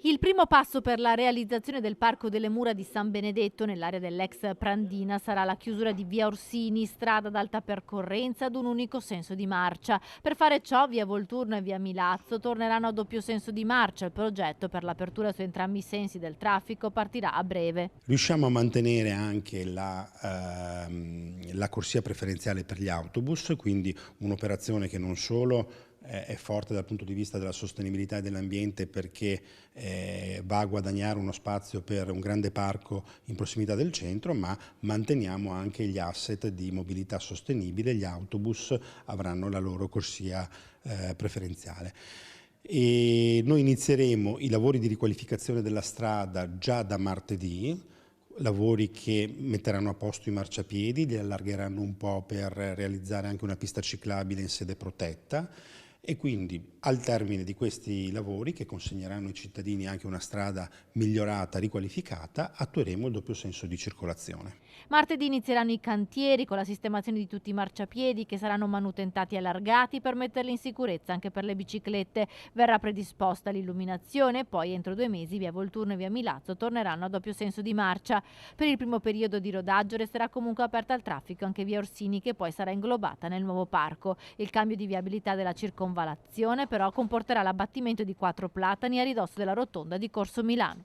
Il primo passo per la realizzazione del Parco delle Mura di San Benedetto nell'area dell'ex Prandina sarà la chiusura di via Orsini, strada ad alta percorrenza ad un unico senso di marcia. Per fare ciò via Volturno e via Milazzo torneranno a doppio senso di marcia. Il progetto per l'apertura su entrambi i sensi del traffico partirà a breve. Riusciamo a mantenere anche la corsia preferenziale per gli autobus, quindi un'operazione che non solo è forte dal punto di vista della sostenibilità e dell'ambiente, perché va a guadagnare uno spazio per un grande parco in prossimità del centro, ma manteniamo anche gli asset di mobilità sostenibile. Gli autobus avranno la loro corsia preferenziale. E noi inizieremo i lavori di riqualificazione della strada già da martedì, lavori che metteranno a posto i marciapiedi, li allargheranno un po' per realizzare anche una pista ciclabile in sede protetta, e quindi al termine di questi lavori, che consegneranno ai cittadini anche una strada migliorata, riqualificata, attueremo il doppio senso di circolazione. Martedì inizieranno i cantieri con la sistemazione di tutti i marciapiedi che saranno manutentati e allargati per metterli in sicurezza anche per le biciclette. Verrà predisposta l'illuminazione e poi entro 2 mesi via Volturno e via Milazzo torneranno a doppio senso di marcia. Per il primo periodo di rodaggio resterà comunque aperta al traffico anche via Orsini, che poi sarà inglobata nel nuovo parco. Il cambio di viabilità della circonvallazione però comporterà l'abbattimento di 4 platani a ridosso della rotonda di Corso Milano.